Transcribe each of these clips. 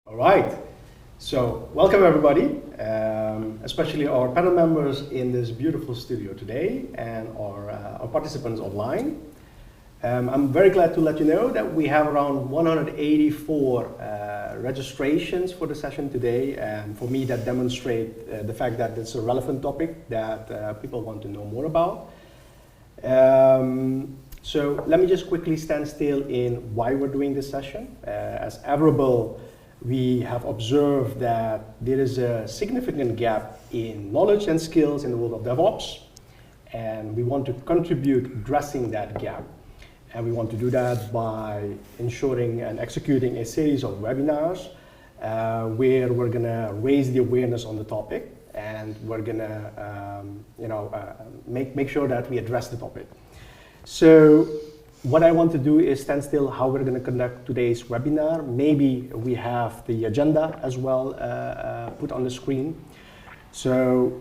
All right, so welcome everybody, especially our panel members in this beautiful studio today and our participants online. I'm very glad to let you know that we have around 184 registrations for the session today, and for me that demonstrates the fact that it's a relevant topic that people want to know more about. So let me just quickly stand still in why we're doing this session. As Everable, we have observed that there is a significant gap in knowledge and skills in the world of DevOps, and we want to contribute addressing that gap. And we want to do that by ensuring and executing a series of webinars where we're going to raise the awareness on the topic, and we're going to make sure that we address the topic. So what I want to do is stand still how we're going to conduct today's webinar. Maybe we have the agenda as well put on the screen. So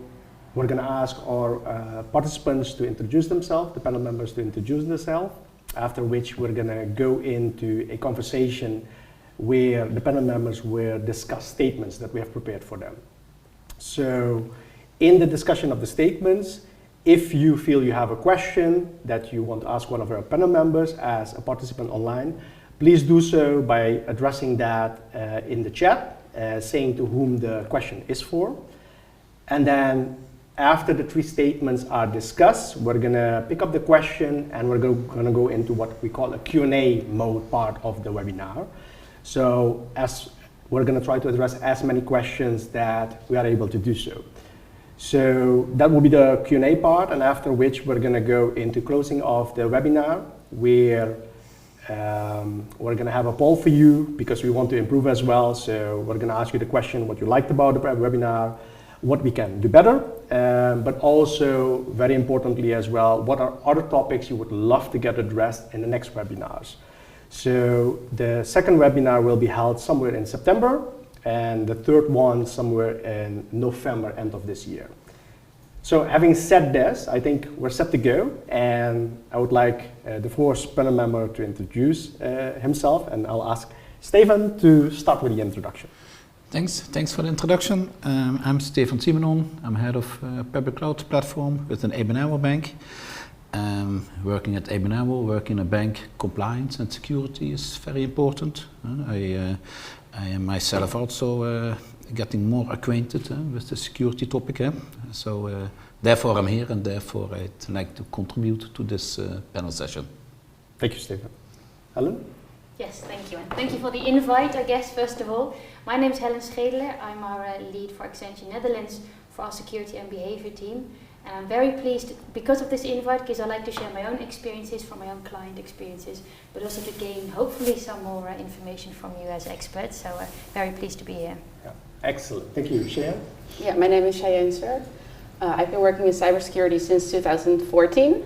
we're going to ask our participants to introduce themselves, the panel members to introduce themselves, after which we're going to go into a conversation where the panel members will discuss statements that we have prepared for them. So in the discussion of the statements, if you feel you have a question that you want to ask one of our panel members as a participant online, please do so by addressing that in the chat, saying to whom the question is for. And then after the three statements are discussed, we're going to pick up the question and we're going to go into what we call a Q&A mode part of the webinar. So as we're going to try to address as many questions that we are able to do so. So that will be the Q&A part, and after which we're going to go into closing of the webinar, where we're going to have a poll for you because we want to improve as well. So we're going to ask you the question what you liked about the webinar, what we can do better, but also very importantly as well, what are other topics you would love to get addressed in the next webinars. So the second webinar will be held somewhere in September, and the third one somewhere in November, end of this year. So having said this, I think we're set to go, and I would like the first panel member to introduce himself, and I'll ask Stefan to start with the introduction. Thanks for the introduction. I'm Stefan Simenon. I'm head of public cloud platform within ABN AMRO Bank. Working at ABN AMRO, working in a bank, compliance and security is very important. I am myself also getting more acquainted with the security topic. So therefore I'm here, and therefore I'd like to contribute to this panel session. Thank you, Stefan. Helen? Yes, thank you. And thank you for the invite, I guess, first of all. My name is Helen Schedeler. I'm our lead for Accenture Netherlands for our security and behavior team. And I'm very pleased because of this invite, because I like to share my own experiences from my own client experiences, but also to gain hopefully some more information from you as experts. So very pleased to be here. Yeah. Excellent. Thank you. Cheyenne? Yeah, my name is Cheyenne Seur. I've been working in cybersecurity since 2014.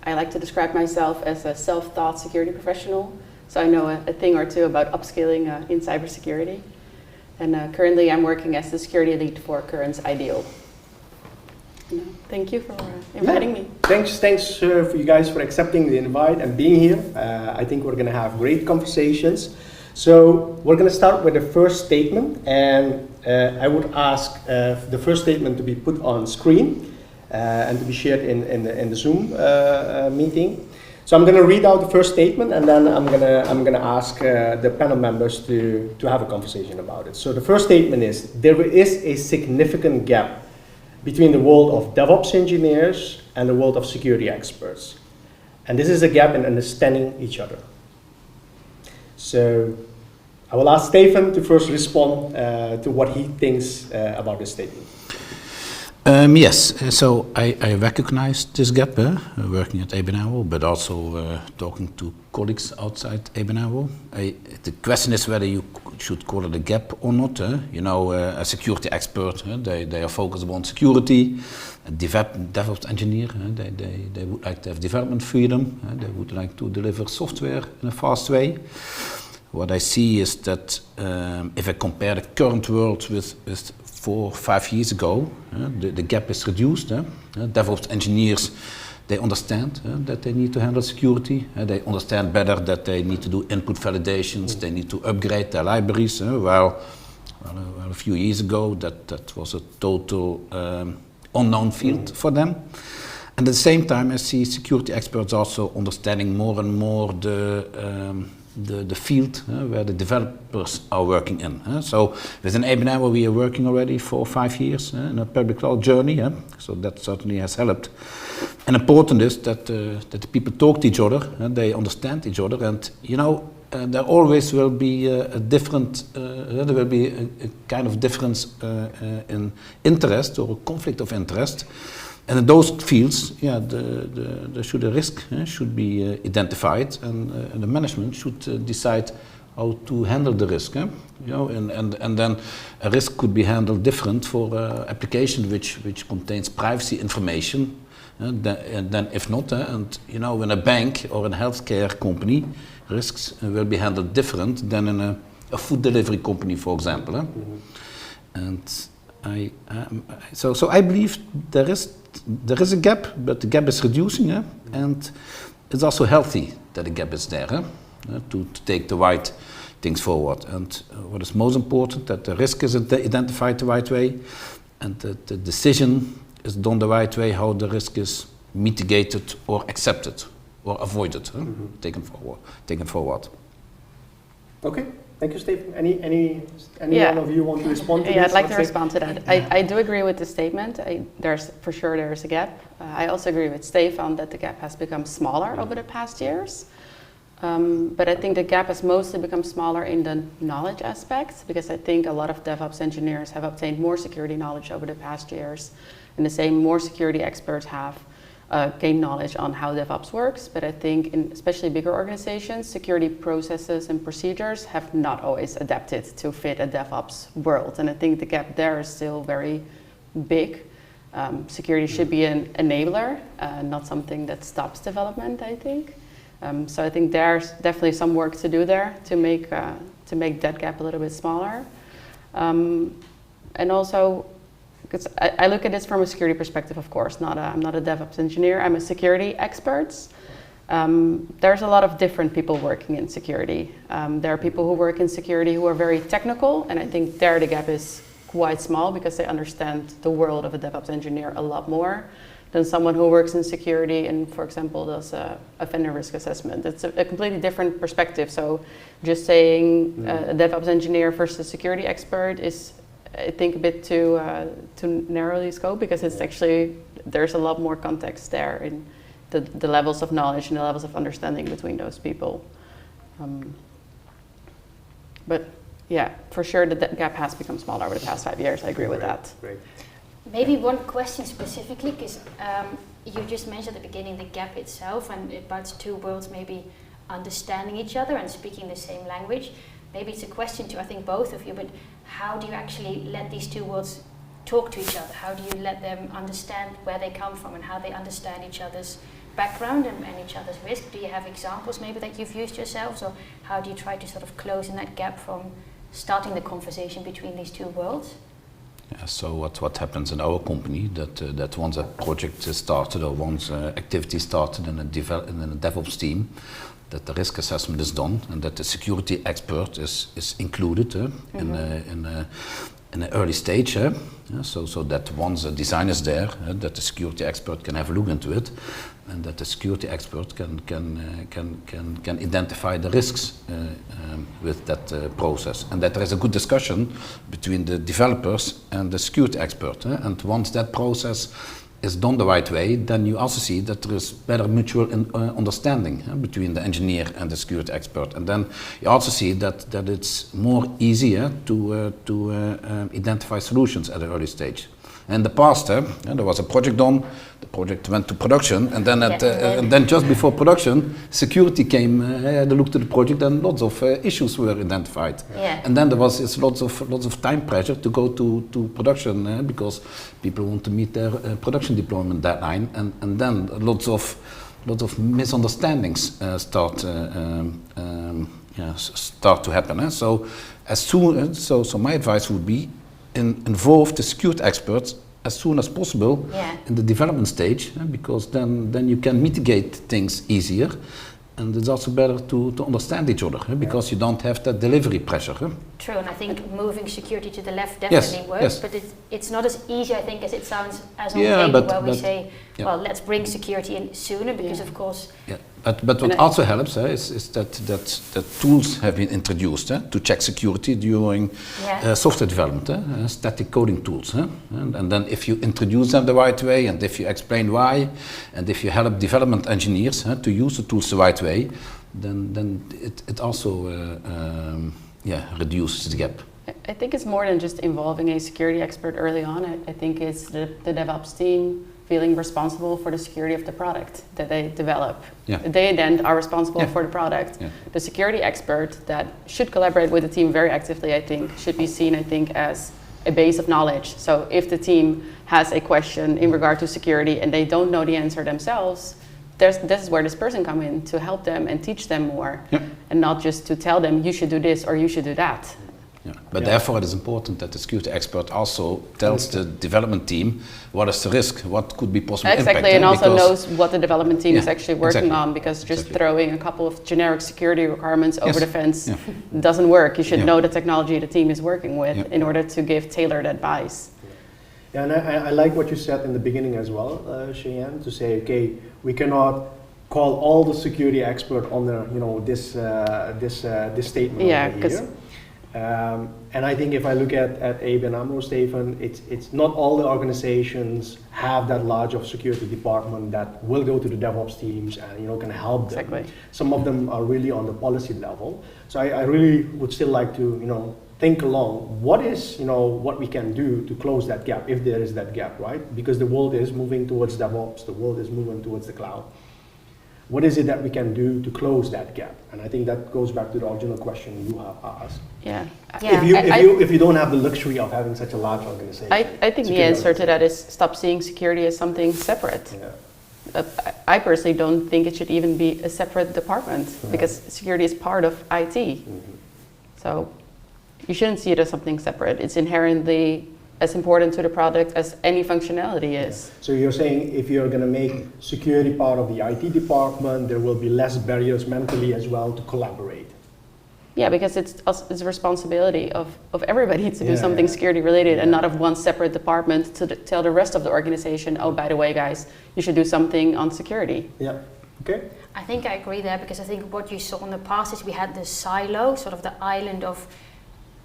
I like to describe myself as a self-taught security professional. So I know a thing or two about upskilling in cybersecurity. And currently I'm working as the security lead for Currents Ideal. Thank you for inviting me. Thanks for you guys for accepting the invite and being here. I think we're going to have great conversations. So we're going to start with the first statement, and I would ask the first statement to be put on screen and to be shared in the Zoom meeting. So I'm going to read out the first statement, and then I'm going to ask the panel members to have a conversation about it. So the first statement is: there is a significant gap between the world of DevOps engineers and the world of security experts. And this is a gap in understanding each other. So I will ask Stefan to first respond to what he thinks about this statement. Yes, so I recognize this gap, working at ABN AMRO, but also talking to colleagues outside ABN AMRO. The question is whether you should call it a gap or not. A security expert, they are focused on security. A DevOps engineer, they would like to have development freedom. They would like to deliver software in a fast way. What I see is that if I compare the current world with 4 or 5 years ago, the gap is reduced. DevOps engineers They understand that they need to handle security. They understand better that they need to do input validations. They need to upgrade their libraries. Well, a few years ago, that was a total unknown field for them. And at the same time, I see security experts also understanding more and more the field where the developers are working in. So within ABN AMRO we are working already for 5 years in a public cloud journey. So that certainly has helped. And important is that the people talk to each other and they understand each other. And there always will be a different, there will be a kind of difference in interest or a conflict of interest. And in those fields, the risk should be identified, and the management should decide how to handle the risk. And then a risk could be handled different for an application which contains privacy information, and then if not. And in a bank or in a healthcare company, risks will be handled different than in a food delivery company, for example. And so I believe there is a gap, but the gap is reducing, and it's also healthy that the gap is there to take the right things forward. And what is most important, that the risk is identified the right way, and that the decision is done the right way, how the risk is mitigated or accepted or avoided, taken forward. Okay. Thank you, Stefan. Any one of you want to respond to this? Yeah, I'd like to respond to that. I do agree with the statement. There's a gap. I also agree with Stefan that the gap has become smaller over the past years. But I think the gap has mostly become smaller in the knowledge aspects, because I think a lot of DevOps engineers have obtained more security knowledge over the past years, and the same more security experts have gain knowledge on how DevOps works. But I think in especially bigger organizations, security processes and procedures have not always adapted to fit a DevOps world. And I think the gap there is still very big. Security should be an enabler, not something that stops development, I think. So I think there's definitely some work to do there to make that gap a little bit smaller. And also, because I look at this from a security perspective, of course. I'm not a DevOps engineer. I'm a security expert. There's a lot of different people working in security. There are people who work in security who are very technical, and I think there the gap is quite small because they understand the world of a DevOps engineer a lot more than someone who works in security and, for example, does a vendor risk assessment. It's a completely different perspective. So just saying a DevOps engineer versus a security expert is, I think, a bit too narrowly scoped, because it's actually, there's a lot more context there in the levels of knowledge and the levels of understanding between those people. But yeah, for sure that gap has become smaller over the past 5 years. I agree with that. Great. Maybe one question specifically, because you just mentioned at the beginning the gap itself, and about two worlds maybe understanding each other and speaking the same language. Maybe it's a question to, I think, both of you, but how do you actually let these two worlds talk to each other? How do you let them understand where they come from and how they understand each other's background and each other's risk? Do you have examples maybe that you've used yourselves, or how do you try to sort of close in that gap from starting the conversation between these two worlds? Yeah, so what happens in our company, that once a project is started or once activity started in a DevOps team, that the risk assessment is done and that the security expert is included in an early stage. So that once a design is there, that the security expert can have a look into it, and that the security expert can identify the risks with that process, and that there is a good discussion between the developers and the security expert. And once that process is done the right way, then you also see that there is better mutual understanding between the engineer and the security expert. And then you also see that it's more easier to identify solutions at an early stage. In the past, there was a project done, the project went to production, and then and then just before production, security came, had a look to the project, and lots of issues were identified. Yeah. And then there was lots of time pressure to go to production because people want to meet their production deployment deadline, and then lots of misunderstandings start to happen. So my advice would be, involve the security experts as soon as possible in the development stage, because then you can mitigate things easier, and it's also better to understand each other, because you don't have that delivery pressure. True, and I think moving security to the left definitely works, but it's not as easy, I think, as it sounds as on paper, where we say, well, let's bring security in sooner, because of course... But what also helps is that tools have been introduced to check security during software development, static coding tools. And then if you introduce them the right way, and if you explain why, and if you help development engineers to use the tools the right way, then it also reduces the gap. I think it's more than just involving a security expert early on. I think it's the DevOps team feeling responsible for the security of the product that they develop. They then are responsible for the product. The security expert that should collaborate with the team very actively, I think, should be seen, I think, as a base of knowledge. So if the team has a question in regard to security and they don't know the answer themselves, this is where this person comes in to help them and teach them more, and not just to tell them you should do this or you should do that. But therefore it is important that the security expert also tells the development team what is the risk, what could be possible impact. And also knows what the development team is actually working on, because just throwing a couple of generic security requirements over the fence doesn't work. You should know the technology the team is working with in order to give tailored advice. Yeah, and I like what you said in the beginning as well, Cheyenne, to say, okay, we cannot call all the security expert on the, this statement over here. And I think if I look at ABN AMRO, Stefan, it's not all the organizations have that large of security department that will go to the DevOps teams and can help them. Exactly. Some of them are really on the policy level. So I really would still like to think along what is what we can do to close that gap, if there is that gap, right? Because the world is moving towards DevOps, the world is moving towards the cloud. What is it that we can do to close that gap? And I think that goes back to the original question you have asked. If you don't have the luxury of having such a large organization. I think the answer to that is stop seeing security as something separate. I personally don't think it should even be a separate department, because security is part of IT. So you shouldn't see it as something separate. It's inherently as important to the product as any functionality is. So you're saying if you're going to make security part of the IT department, there will be less barriers mentally as well to collaborate. Yeah, because it's a responsibility of everybody to do something security related, and not of one separate department to tell the rest of the organization, oh, by the way, guys, you should do something on security. Yeah, okay. I think I agree there, because I think what you saw in the past is we had the silo, sort of the island of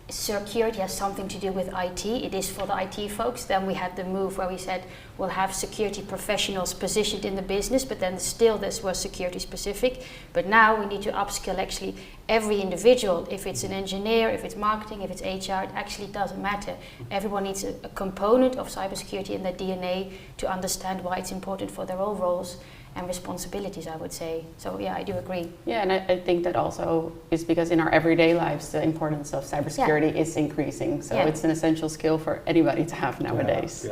security has something to do with IT. It is for the IT folks. Then we had the move where we said we'll have security professionals positioned in the business, but then still this was security specific. But now we need to upskill actually every individual. If it's an engineer, if it's marketing, if it's HR, it actually doesn't matter. Everyone needs a component of cybersecurity in their DNA to understand why it's important for their own roles and responsibilities, I would say. So yeah, I do agree. Yeah, and I think that also is because in our everyday lives, the importance of cybersecurity is increasing. So it's an essential skill for anybody to have nowadays.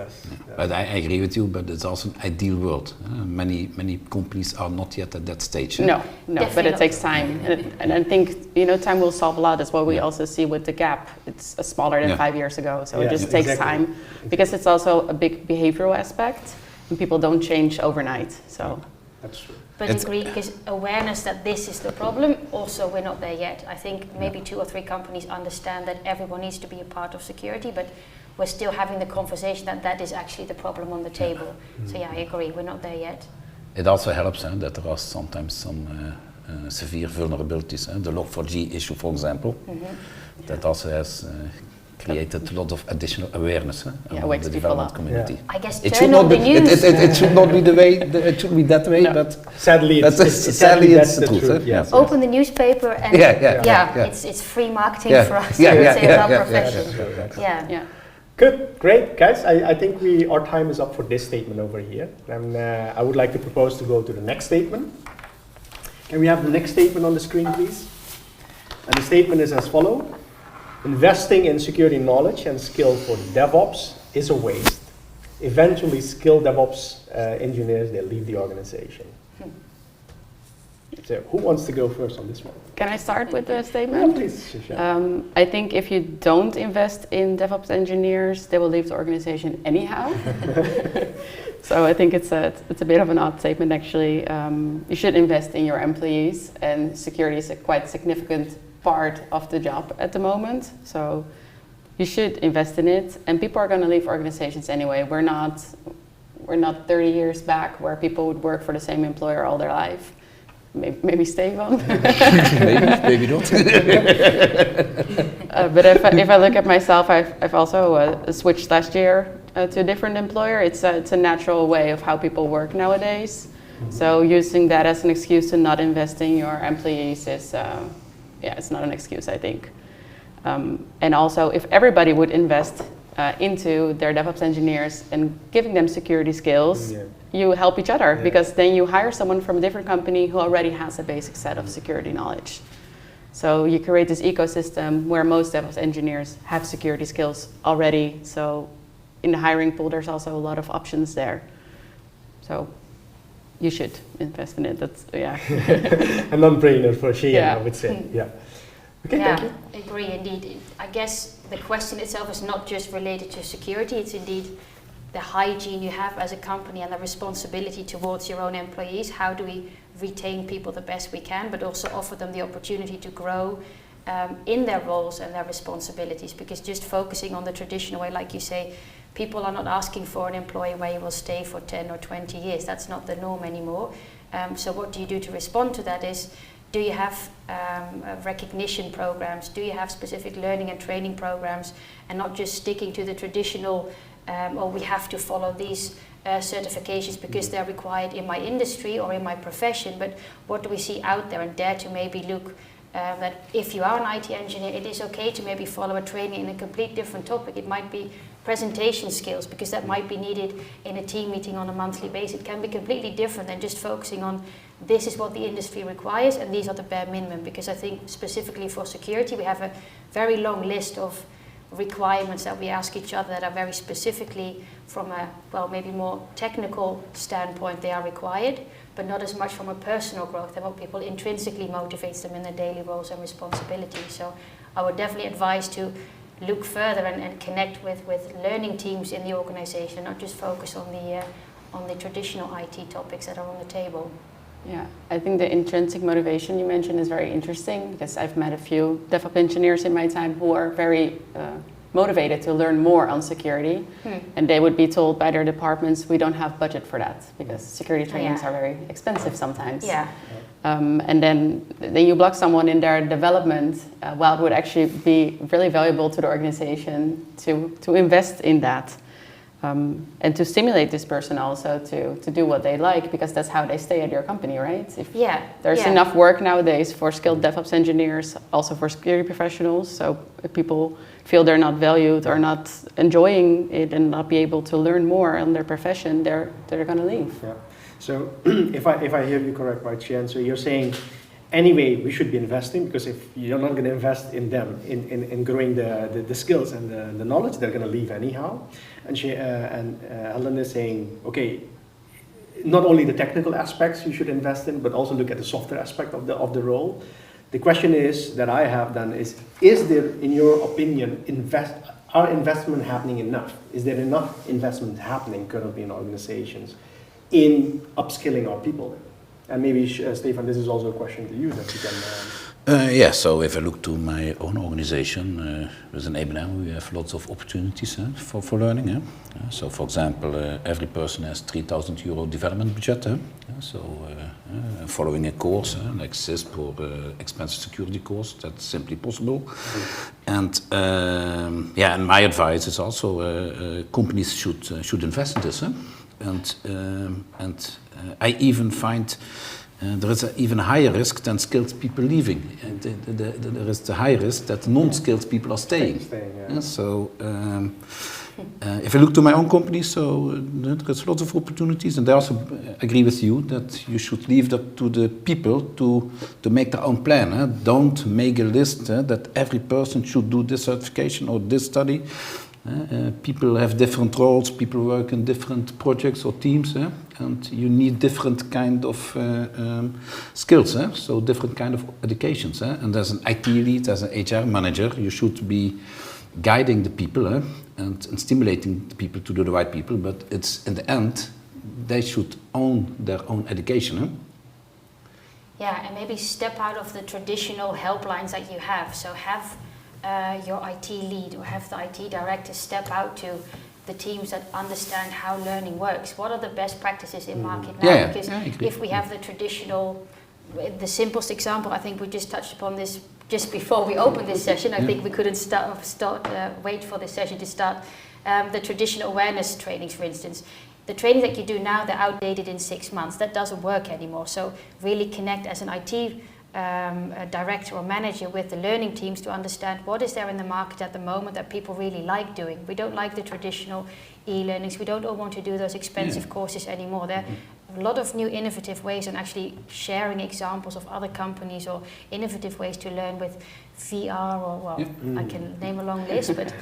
But I agree with you, but it's also an ideal world. Many companies are not yet at that stage. No, but it takes time. And I think, time will solve a lot. That's what we also see with the gap. It's smaller than 5 years ago. So it just takes time, because it's also a big behavioral aspect. And people don't change overnight, so. That's true. But agree, because awareness that this is the problem, also we're not there yet. I think maybe 2 or 3 companies understand that everyone needs to be a part of security, but we're still having the conversation that is actually the problem on the table. So yeah, I agree, we're not there yet. It also helps that there are sometimes some severe vulnerabilities. The Log4j issue, for example, that also has created a lot of additional awareness among the development community. I guess it should not be news. It should not be the way. It should be that way, but sadly, it's the truth. Yes. Open the newspaper, and it's free marketing for us. It's our profession. Good, great, guys. I think our time is up for this statement over here, and I would like to propose to go to the next statement. Can we have the next statement on the screen, please? And the statement is as follows. Investing in security knowledge and skill for DevOps is a waste. Eventually, skilled DevOps engineers, they leave the organization. So who wants to go first on this one? Can I start with the Yeah, statement? please, Cheyenne. I think if you don't invest in DevOps engineers, they will leave the organization anyhow. So I think it's a bit of an odd statement actually. You should invest in your employees, and security is a quite significant part of the job at the moment. So you should invest in it, and people are going to leave organizations anyway. We're not 30 years back where people would work for the same employer all their life. Maybe Stefan. maybe not. But if I look at myself, I've also switched last year to a different employer. It's a natural way of how people work nowadays. Mm-hmm. So using that as an excuse to not invest in your employees is, it's not an excuse, I think. And also, if everybody would invest into their DevOps engineers and giving them security skills, you help each other, because then you hire someone from a different company who already has a basic set of security knowledge. So you create this ecosystem where most DevOps engineers have security skills already. So in the hiring pool, there's also a lot of options there. So you should invest in it. That's a non-brainer for Cheyenne, I would say. Yeah. Okay, thank you. I agree indeed. I guess the question itself is not just related to security, it's indeed the hygiene you have as a company and the responsibility towards your own employees. How do we retain people the best we can, but also offer them the opportunity to grow in their roles and their responsibilities? Because just focusing on the traditional way, like you say, people are not asking for an employee where you will stay for 10 or 20 years. That's not the norm anymore. So what do you do to respond to that is, do you have recognition programs? Do you have specific learning and training programs, and not just sticking to the traditional, or we have to follow these certifications because they're required in my industry or in my profession, but what do we see out there, and dare to maybe look that if you are an IT engineer, it is okay to maybe follow a training in a complete different topic. It might be presentation skills, because that might be needed in a team meeting on a monthly basis. It can be completely different than just focusing on this is what the industry requires and these are the bare minimum, because I think specifically for security we have a very long list of requirements that we ask each other that are very specifically from a, maybe more technical standpoint they are required, but not as much from a personal growth and what people intrinsically motivates them in their daily roles and responsibilities. So I would definitely advise to look further and connect with learning teams in the organization, not just focus on the traditional IT topics that are on the table. Yeah, I think the intrinsic motivation you mentioned is very interesting, because I've met a few DevOps engineers in my time who are very motivated to learn more on security, and they would be told by their departments, we don't have budget for that, because security trainings are very expensive sometimes. Yeah. And then you block someone in their development, while it would actually be really valuable to the organization to invest in that. And to stimulate this person also to do what they like, because that's how they stay at your company, right? If there's enough work nowadays for skilled DevOps engineers, also for security professionals. So if people feel they're not valued or not enjoying it and not be able to learn more on their profession, they're going to leave. Yeah. So if I hear you correct, right, Cheyenne, so you're saying anyway we should be investing, because if you're not going to invest in them, in growing the skills and the knowledge, they're going to leave anyhow. And Helen is saying, okay, not only the technical aspects you should invest in, but also look at the software aspect of the role. The question is that I have done is there, in your opinion, are investment happening enough? Is there enough investment happening currently in organizations in upskilling our people? And maybe, Stefan, this is also a question to you that you can... So if I look to my own organization, within ABN, we have lots of opportunities for learning. So for example, every person has €3,000 development budget. Following a course like CISP or expensive security course, that's simply possible. And and my advice is also companies should invest in this. And I even find there is an even higher risk than skilled people leaving. There is the high risk that non-skilled people are staying. So if I look to my own company, so there is lots of opportunities, and I also agree with you that you should leave that to the people to make their own plan. Don't make a list that every person should do this certification or this study. People have different roles, people work in different projects or teams, and you need different kind of skills, so different kind of educations. And as an IT lead, as an HR manager, you should be guiding the people and stimulating the people to do the right people, but it's in the end, they should own their own education. Yeah, and maybe step out of the traditional helplines that you have. So have your IT lead or have the IT director step out to the teams that understand how learning works. What are the best practices in market now? Because if we have the traditional, the simplest example, I think we just touched upon this just before we opened this session. I think we couldn't wait for this session to start. The traditional awareness trainings, for instance. The training that you do now, they're outdated in 6 months. That doesn't work anymore. So really connect as an IT director or manager with the learning teams to understand what is there in the market at the moment that people really like doing. We don't like the traditional e-learnings. We don't all want to do those expensive courses anymore. There are a lot of new innovative ways and actually sharing examples of other companies or innovative ways to learn with VR or, I can name a long list, but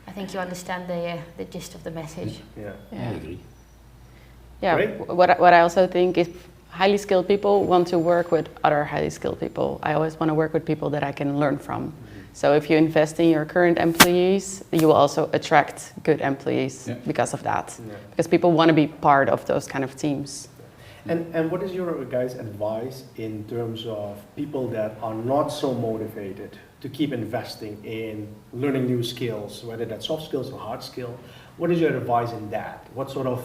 I think you understand the gist of the message. I agree. Yeah, what I also think is highly skilled people want to work with other highly skilled people. I always want to work with people that I can learn from. So if you invest in your current employees, you will also attract good employees because of that. Because people want to be part of those kind of teams. And what is your guys' advice in terms of people that are not so motivated to keep investing in learning new skills, whether that's soft skills or hard skill? What is your advice in that? What sort of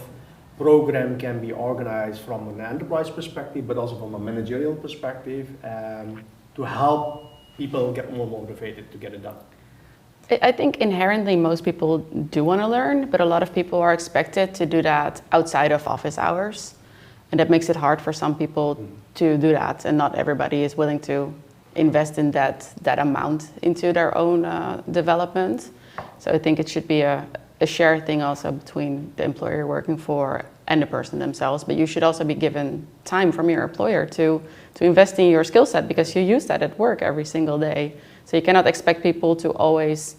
program can be organized from an enterprise perspective, but also from a managerial perspective, to help people get more motivated to get it done? I think inherently most people do want to learn, but a lot of people are expected to do that outside of office hours. And that makes it hard for some people to do that, and not everybody is willing to invest in that amount into their own development. So I think it should be a shared thing also between the employer you're working for and the person themselves, but you should also be given time from your employer to invest in your skill set, because you use that at work every single day. So you cannot expect people to always,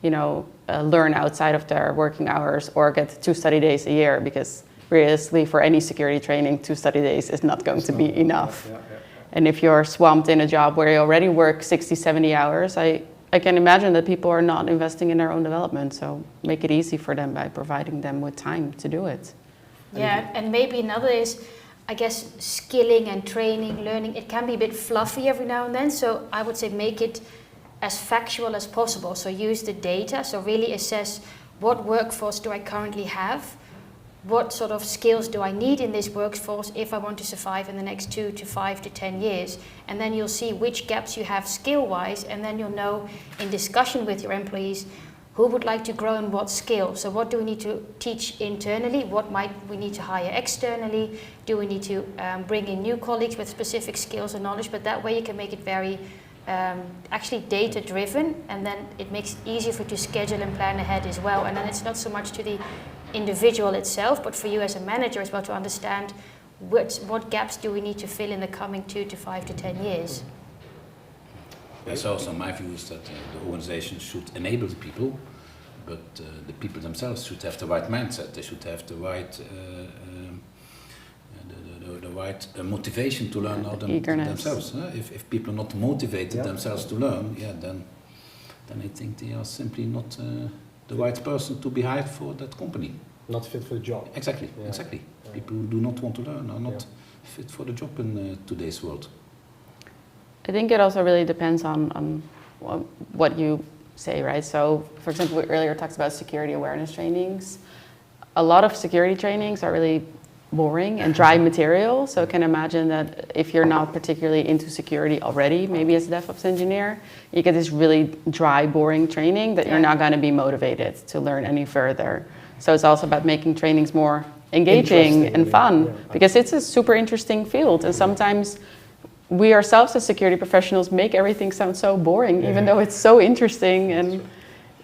learn outside of their working hours or get 2 study days a year, because realistically for any security training, 2 study days is not going to be enough. And if you're swamped in a job where you already work 60, 70 hours, I can imagine that people are not investing in their own development, so make it easy for them by providing them with time to do it. Yeah, and maybe another is, I guess, skilling and training, learning, it can be a bit fluffy every now and then, so I would say make it as factual as possible. So use the data, so really assess what workforce do I currently have, what sort of skills do I need in this workforce if I want to survive in the next 2 to 5 to 10 years? And then you'll see which gaps you have skill-wise, and then you'll know in discussion with your employees who would like to grow in what skill. So what do we need to teach internally? What might we need to hire externally? Do we need to bring in new colleagues with specific skills and knowledge? But that way you can make it very actually data-driven, and then it makes it easier for you to schedule and plan ahead as well. And then it's not so much to the individual itself, but for you as a manager as well to understand what gaps do we need to fill in the coming 2 to 5 to 10 years. Yes, also my view is that the organization should enable the people, but the people themselves should have the right mindset. They should have the right motivation to learn themselves. If people are not motivated themselves to learn, then I think they are simply not the right person to be hired for that company. Not fit for the job. Exactly. People who do not want to learn are not fit for the job in today's world. I think it also really depends on what you say, right? So, for example, we earlier talked about security awareness trainings. A lot of security trainings are really boring and dry material. So I can imagine that if you're not particularly into security already, maybe as a DevOps engineer, you get this really dry, boring training that you're not going to be motivated to learn any further. So it's also about making trainings more engaging and fun, because it's a super interesting field. And sometimes we ourselves as security professionals make everything sound so boring, even though it's so interesting. And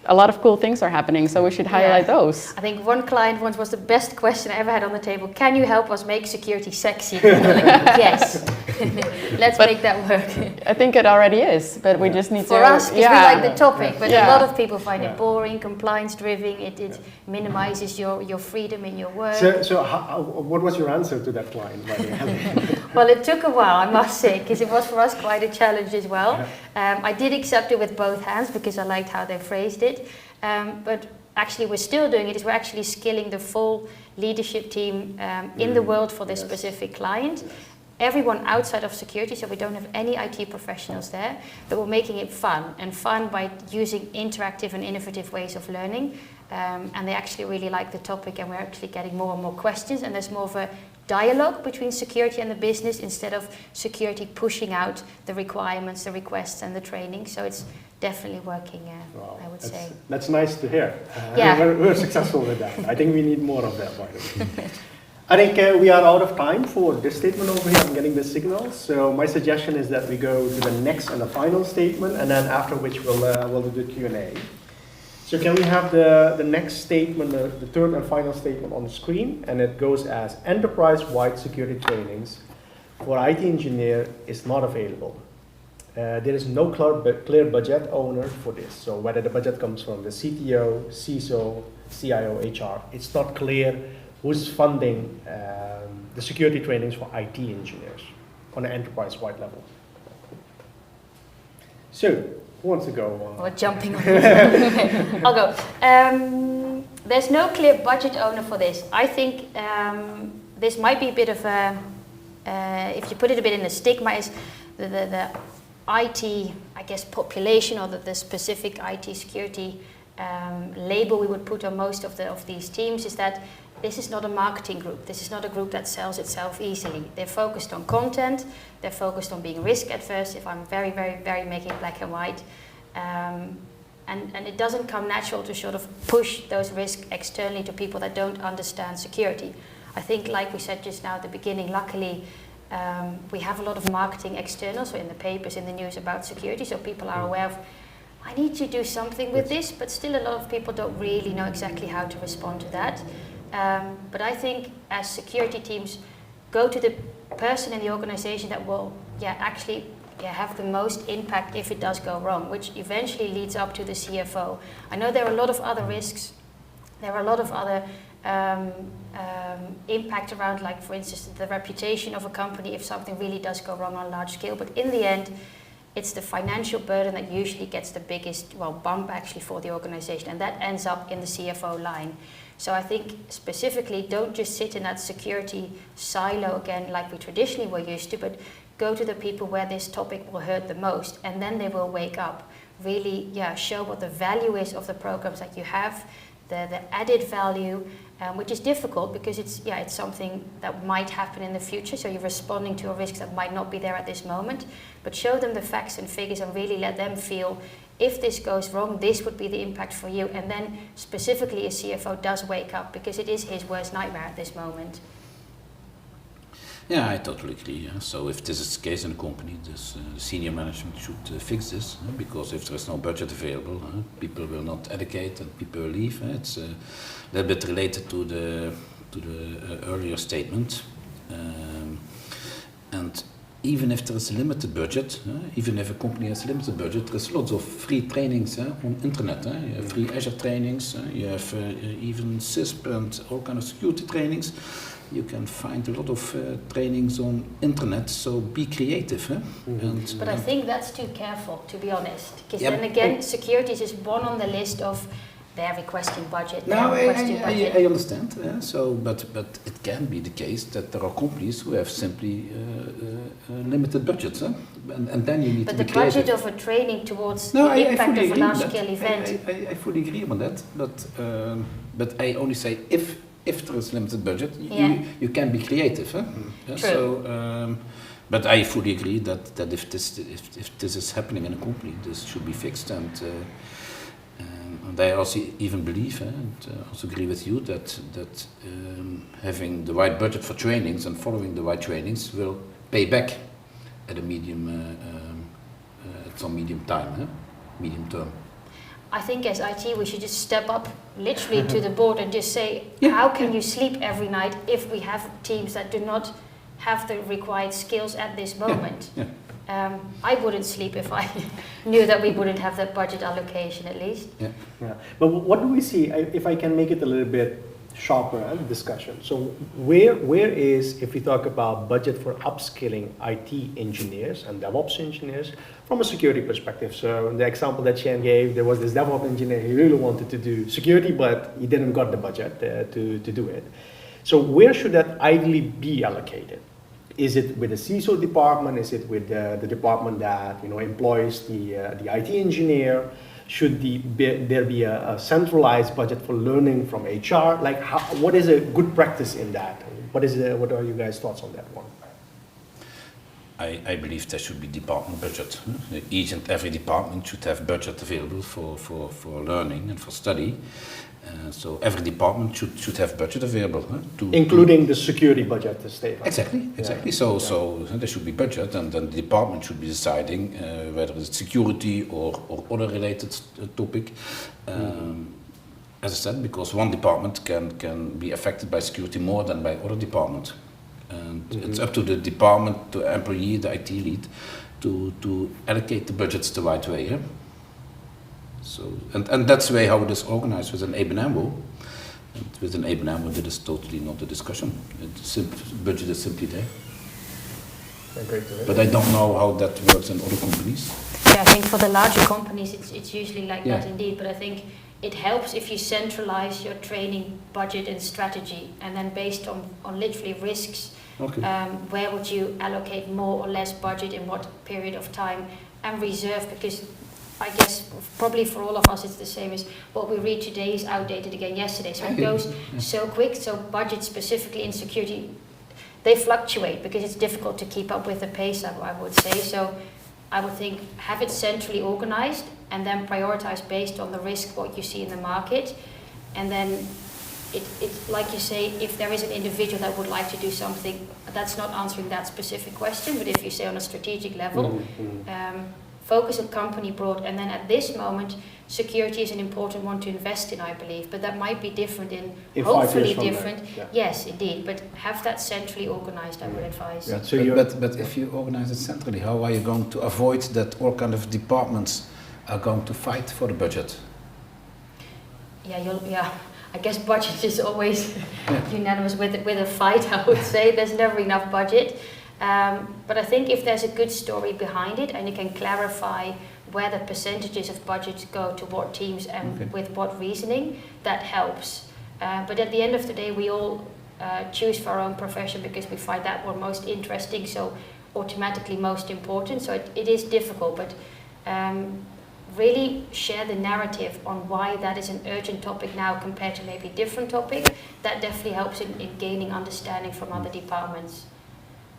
a lot of cool things are happening, so we should highlight those. I think one client once was the best question I ever had on the table. Can you help us make security sexy? And I'm like, yes, let's make that work. I think it already is, but we just need For to... us, because we like the topic, but a lot of people find Yeah. it boring, compliance-driven. It minimizes your freedom in your work. So what was your answer to that client, by the way? Well, it took a while, I must say, because it was for us quite a challenge as well. I did accept it with both hands because I liked how they phrased it. But actually, we're still doing it. Is we're actually skilling the full leadership team in the world for this specific client. Everyone outside of security, so we don't have any IT professionals there, but we're making it fun by using interactive and innovative ways of learning. And they actually really like the topic, and we're actually getting more and more questions, and there's more of a dialogue between security and the business instead of security pushing out the requirements, the requests and the training. So it's definitely working, Wow, I would say. That's nice to hear. Yeah. We're successful with that. I think we need more of that, by the way. I think we are out of time for this statement over here. I'm getting the signal. So my suggestion is that we go to the next and the final statement, and then after which we'll do the Q&A. So can we have the next statement, the third and final statement on the screen? And it goes as enterprise-wide security trainings for IT engineer is not available. There is no clear budget owner for this. So whether the budget comes from the CTO, CISO, CIO, HR, it's not clear who's funding the security trainings for IT engineers on an enterprise-wide level. So, who wants to go? We're jumping on this. I'll go. There's no clear budget owner for this. I think this might be a bit of a, if you put it a bit in a stigma, is the IT, I guess, population or the specific IT security label we would put on most of these teams is that this is not a marketing group. This is not a group that sells itself easily. They're focused on content. They're focused on being risk adverse, if I'm very, very, very making black and white. And it doesn't come natural to sort of push those risks externally to people that don't understand security. I think, like we said just now at the beginning, luckily, we have a lot of marketing external, so in the papers, in the news about security, so people are aware of, I need to do something with this, but still a lot of people don't really know exactly how to respond to that. But I think as security teams, go to the person in the organization that will actually have the most impact if it does go wrong, which eventually leads up to the CFO. I know there are a lot of other risks, there are a lot of other impact around, like for instance the reputation of a company if something really does go wrong on a large scale, but in the end it's the financial burden that usually gets the biggest bump actually for the organization, and that ends up in the CFO line. So I think specifically don't just sit in that security silo again like we traditionally were used to, but go to the people where this topic will hurt the most, and then they will wake up. Really show what the value is of the programs that you have, the added value, which is difficult because it's something that might happen in the future, so you're responding to a risk that might not be there at this moment, but show them the facts and figures and really let them feel, if this goes wrong, this would be the impact for you. And then specifically a CFO does wake up because it is his worst nightmare at this moment. Yeah, I totally agree. Yeah. So if this is the case in a company, the senior management should fix this, because if there is no budget available, people will not educate and people will leave. It's a little bit related to the earlier statement. And even if there is a limited budget, even if a company has a limited budget, there's lots of free trainings on internet. You have free Azure trainings, you have even CISP and all kind of security trainings. You can find a lot of trainings on internet, so be creative. But I think that's too careful, to be honest, because then again, security is just one on the list of they're requesting budget. No, I understand. But it can be the case that there are companies who have simply limited budgets, and then you need to be creative. But the budget of a training towards the impact of a large-scale event. I fully agree on that, but I only say if there is limited budget, you can be creative. True. So, but I fully agree that if this is happening in a company, this should be fixed. And I also even believe, and also agree with you, that having the right budget for trainings and following the right trainings will pay back at a medium, at some medium time, medium term. I think as IT we should just step up literally to the board and just say, Yeah, how can you sleep every night if we have teams that do not have the required skills at this moment? Yeah. I wouldn't sleep if I knew that we wouldn't have that budget allocation at least. Yeah. Yeah. But what do we see, if I can make it a little bit sharper discussion? So where is, if we talk about budget for upskilling IT engineers and DevOps engineers from a security perspective? So the example that Cheyenne gave, there was this DevOps engineer, he really wanted to do security, but he didn't got the budget to do it. So where should that ideally be allocated? Is it with the CISO department? Is it with the department that employs the IT engineer? Should there be a centralized budget for learning from HR? Like, what is a good practice in that? What are you guys' thoughts on that one? I believe there should be department budget. Each and every department should have budget available for learning and for study. So every department should have budget available. Including the security budget, Stefan. Exactly. Yeah. So there should be budget, and then the department should be deciding whether it's security or other related topic. As I said, because one department can be affected by security more than by other department. And it's up to the department, the employee, the IT lead, to allocate the budgets the right way. So, and that's the way how it is organized with an ABN AMRO. And with an ABN AMRO, that is totally not a discussion. Budget is simply there. Great to hear. But I don't know how that works in other companies. Yeah, I think for the larger companies it's usually like that indeed, but I think it helps if you centralize your training budget and strategy, and then based on literally risks, where would you allocate more or less budget in what period of time, and reserve, because I guess probably for all of us it's the same as what we read today is outdated again yesterday, so it goes so quick. So budget specifically in security, they fluctuate because it's difficult to keep up with the pace, I would say. So I would think have it centrally organized and then prioritize based on the risk, what you see in the market. And then it's like you say, if there is an individual that would like to do something, that's not answering that specific question, but if you say on a strategic level, focus a company broad, and then at this moment, security is an important one to invest in, I believe, but that might be different in hopefully different. Yes, indeed, but have that centrally organized, I would advise. Yeah, so but if you organize it centrally, how are you going to avoid that all kind of departments are going to fight for the budget? I guess budget is always unanimous with a fight, I would say. There's never enough budget. But I think if there's a good story behind it and you can clarify where the percentages of budgets go to what teams and with what reasoning, that helps. But at the end of the day, we all choose for our own profession because we find that one most interesting, so automatically most important. So it is difficult, but really share the narrative on why that is an urgent topic now compared to maybe a different topic. That definitely helps in gaining understanding from other departments.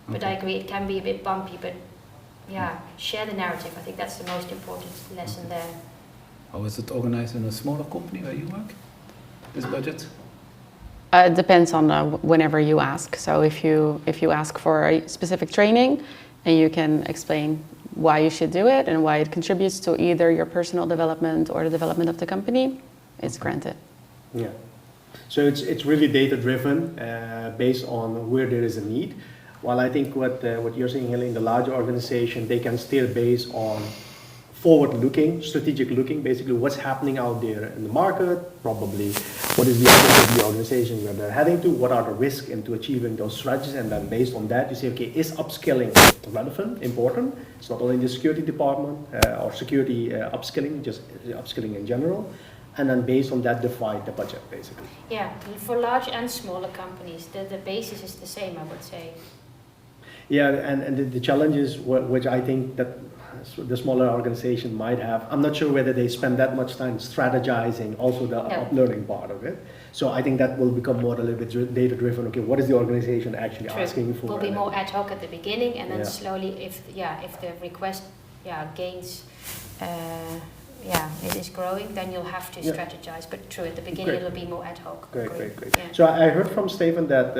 But I agree, it can be a bit bumpy, but share the narrative. I think that's the most important lesson there. How is it organized in a smaller company where you work, this budget? It depends on whenever you ask. So if you ask for a specific training and you can explain why you should do it and why it contributes to either your personal development or the development of the company, it's granted. Yeah. So it's really data driven based on where there is a need. While I think what you're saying, Helen, in the larger organization, they can still base on forward-looking, strategic looking, basically what's happening out there in the market, probably what is the objective of the organization where they're heading to, what are the risks into achieving those strategies, and then based on that you say, okay, is upskilling relevant, important? It's not only in the security department or security upskilling, just upskilling in general. And then based on that, define the budget, basically. Yeah, for large and smaller companies, the basis is the same, I would say. Yeah, and the challenges which I think that the smaller organization might have, I'm not sure whether they spend that much time strategizing also the learning part of it. So I think that will become more a little bit data driven. Okay, what is the organization actually asking for? Will be more ad hoc at the beginning, and then slowly, if the request gains, it is growing, then you'll have to strategize. But true, at the beginning it'll be more ad hoc. Great. Yeah. So I heard from Stefan that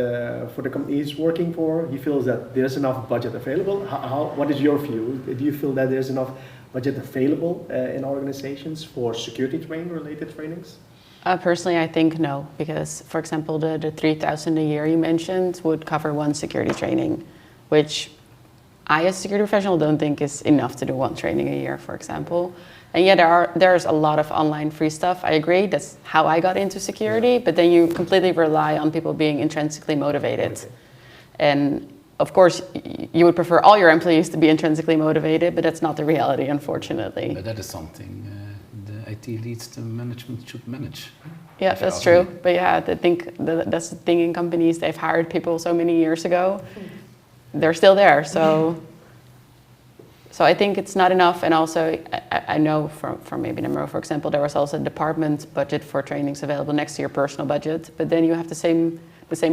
for the company he's working for, he feels that there's enough budget available. What is your view? Do you feel that there's enough budget available in organizations for security training related trainings? Personally, I think no, because, for example, the 3,000 a year you mentioned would cover one security training, which I, as a security professional, don't think is enough to do one training a year, for example. And yeah, there's a lot of online free stuff. I agree, that's how I got into security, but then you completely rely on people being intrinsically motivated. Okay. And of course, you would prefer all your employees to be intrinsically motivated, but that's not the reality, unfortunately. But that is something the IT leads, the management should manage. Yeah, that's true. But yeah, I think that's the thing in companies. They've hired people so many years ago. They're still there. So I think it's not enough. And also, I know from maybe Nemro, for example, there was also a department budget for trainings available next to your personal budget. But then you have the same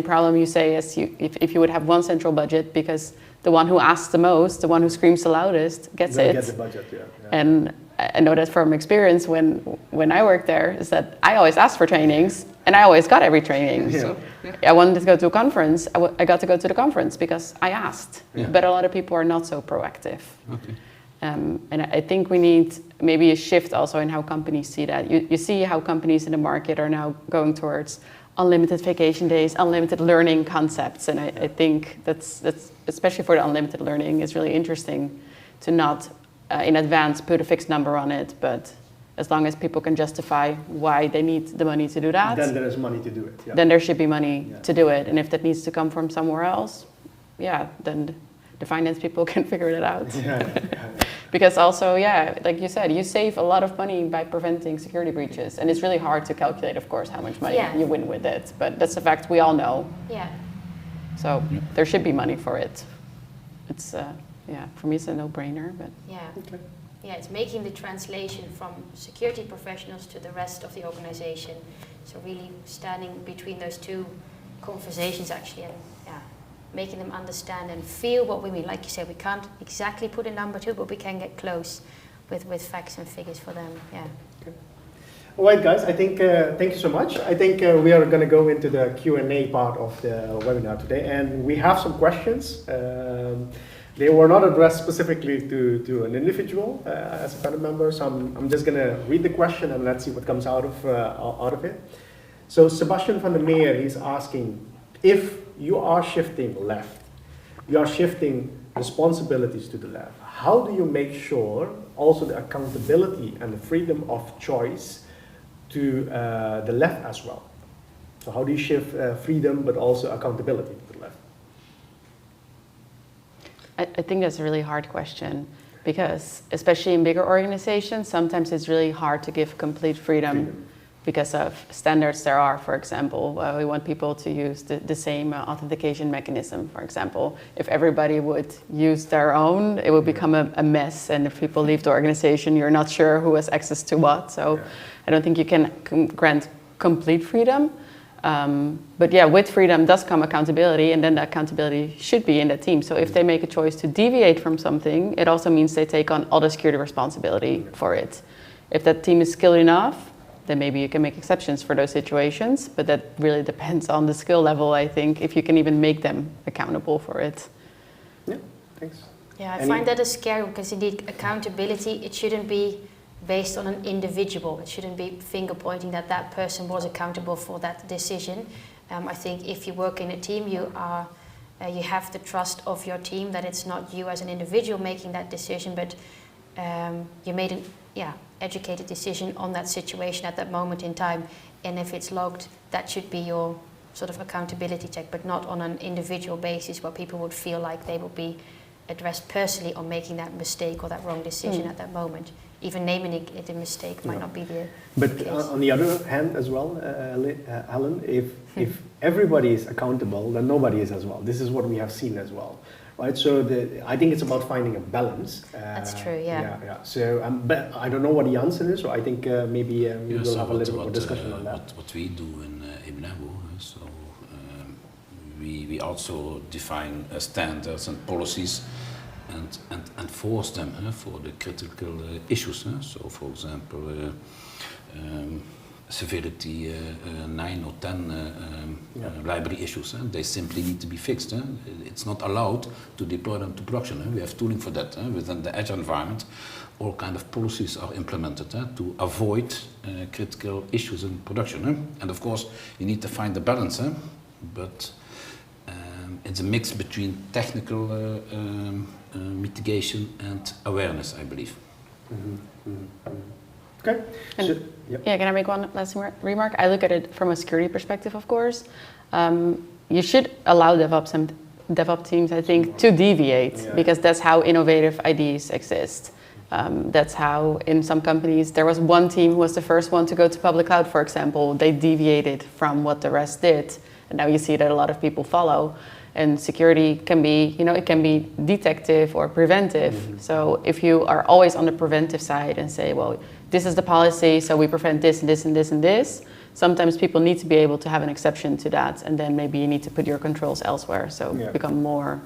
problem you say as if you would have one central budget, because the one who asks the most, the one who screams the loudest, gets it. Get the budget, yeah. And I know that from experience when I worked there, is that I always asked for trainings and I always got every training. Yeah. I wanted to go to a conference, I got to go to the conference because I asked. Yeah. But a lot of people are not so proactive. Okay. And I think we need maybe a shift also in how companies see that. You see how companies in the market are now going towards unlimited vacation days, unlimited learning concepts. And I think that's especially for the unlimited learning, is really interesting to not in advance put a fixed number on it, but as long as people can justify why they need the money to do that, then there is money to do it. Yeah. Then there should be money to do it. And if that needs to come from somewhere else, then the finance people can figure it out. Because also, like you said, you save a lot of money by preventing security breaches. And it's really hard to calculate, of course, how much money you win with it. But that's a fact we all know. Yeah. So there should be money for it. It's, for me it's a no-brainer. But okay. Yeah, it's making the translation from security professionals to the rest of the organization. So really standing between those two conversations actually, and making them understand and feel what we mean. Like you said, we can't exactly put a number to it, but we can get close with facts and figures for them. Yeah. Okay. All right, guys. I think thank you so much. I think we are going to go into the Q&A part of the webinar today, and we have some questions. They were not addressed specifically to an individual as a panel member, so I'm just going to read the question and let's see what comes out of it. So Sebastian van der Meer, he's asking, if you are shifting left, you are shifting responsibilities to the left, how do you make sure also the accountability and the freedom of choice to the left as well? So how do you shift freedom but also accountability to the left? I think that's a really hard question, because especially in bigger organizations, sometimes it's really hard to give complete freedom because of standards there are. For example, we want people to use the same authentication mechanism, for example. If everybody would use their own, it would become a mess, and if people leave the organization, you're not sure who has access to what. So I don't think you can grant complete freedom. But with freedom does come accountability, and then the accountability should be in the team. So if they make a choice to deviate from something, it also means they take on all the security responsibility for it. If that team is skilled enough, then maybe you can make exceptions for those situations, but that really depends on the skill level, I think, if you can even make them accountable for it. Yeah, thanks. Yeah, I find that a scary, because indeed accountability, it shouldn't be based on an individual. It shouldn't be finger pointing that person was accountable for that decision. I think if you work in a team, you have the trust of your team that it's not you as an individual making that decision, but you made an educated decision on that situation at that moment in time. And if it's logged, that should be your sort of accountability check, but not on an individual basis where people would feel like they will be addressed personally on making that mistake or that wrong decision at that moment. Even naming it a mistake might not be the case. On the other hand as well, Helen, if everybody is accountable, then nobody is as well. This is what we have seen as well, right? So I think it's about finding a balance. That's true, yeah. So but I don't know what the answer is, so I think maybe we will have a little bit more discussion on that. What we do in Ebenabo, so we also define standards and policies and enforce them for the critical issues. So, for example, severity 9 or 10 library issues. They simply need to be fixed. It's not allowed to deploy them to production. We have tooling for that. Within the Agile environment, all kind of policies are implemented to avoid critical issues in production. And of course, you need to find the balance. But it's a mix between technical mitigation and awareness, I believe. Okay. And yeah, can I make one last remark? I look at it from a security perspective, of course. You should allow DevOps and DevOps teams, I think, to deviate, because that's how innovative ideas exist. That's how in some companies, there was one team who was the first one to go to public cloud, for example. They deviated from what the rest did. And now you see that a lot of people follow. And security can be, it can be detective or preventive. So if you are always on the preventive side and say, well, this is the policy, so we prevent this and this and this and this, sometimes people need to be able to have an exception to that. And then maybe you need to put your controls elsewhere. So become more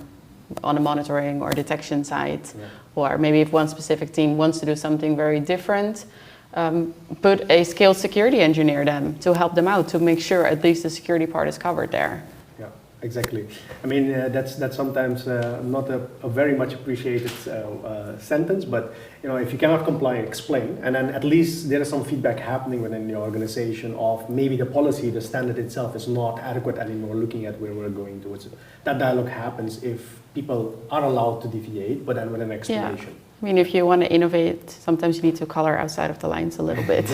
on the monitoring or detection side. Or maybe if one specific team wants to do something very different, put a skilled security engineer then to help them out, to make sure at least the security part is covered there. Exactly. I mean, that's sometimes not a very much appreciated sentence, but if you cannot comply, explain, and then at least there is some feedback happening within the organization of maybe the policy, the standard itself is not adequate anymore, looking at where we're going towards. That dialogue happens if people are allowed to deviate, but then with an explanation. Yeah. I mean, if you want to innovate, sometimes you need to color outside of the lines a little bit.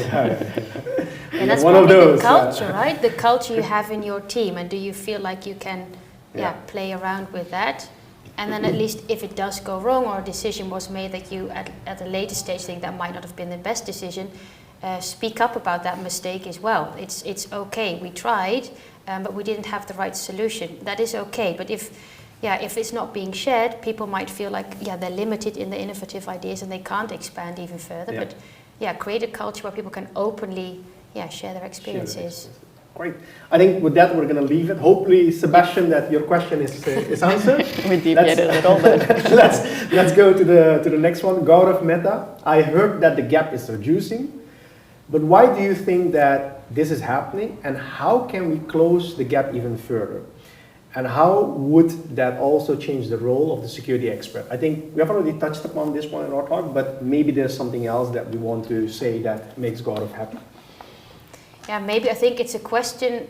And that's probably the culture, right? The culture you have in your team, and do you feel like you can play around with that? And then at least if it does go wrong or a decision was made that you at a later stage think that might not have been the best decision, speak up about that mistake as well. It's okay, we tried, but we didn't have the right solution. That is okay, but if it's not being shared, people might feel like, they're limited in their innovative ideas and they can't expand even further. But create a culture where people can openly share their experiences. Great. I think with that, we're going to leave it. Hopefully, Sebastian, that your question is answered. We deviated a little bit. Let's go to the next one. Gaurav Mehta. I heard that the gap is reducing, but why do you think that this is happening, and how can we close the gap even further? And how would that also change the role of the security expert? I think we have already touched upon this one in our talk, but maybe there's something else that we want to say that makes Gaurav happy. Yeah, maybe I think it's a question.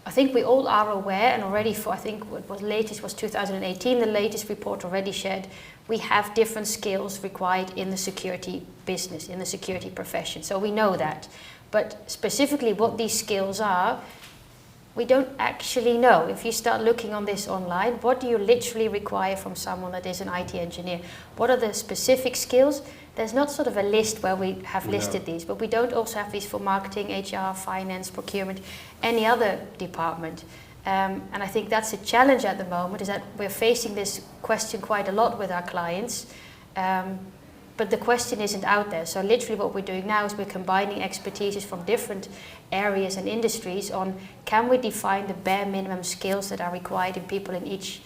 I think we all are aware, and already for I think what was latest was 2018. The latest report already shared we have different skills required in the security business, in the security profession. So we know that, but specifically what these skills are, we don't actually know. If you start looking on this online, what do you literally require from someone that is an IT engineer? What are the specific skills? There's not sort of a list where we have listed these, but we don't also have these for marketing, HR, finance, procurement, any other department. And I think that's a challenge at the moment, is that we're facing this question quite a lot with our clients. But the question isn't out there. So literally what we're doing now is we're combining expertises from different areas and industries on, can we define the bare minimum skills that are required in people in each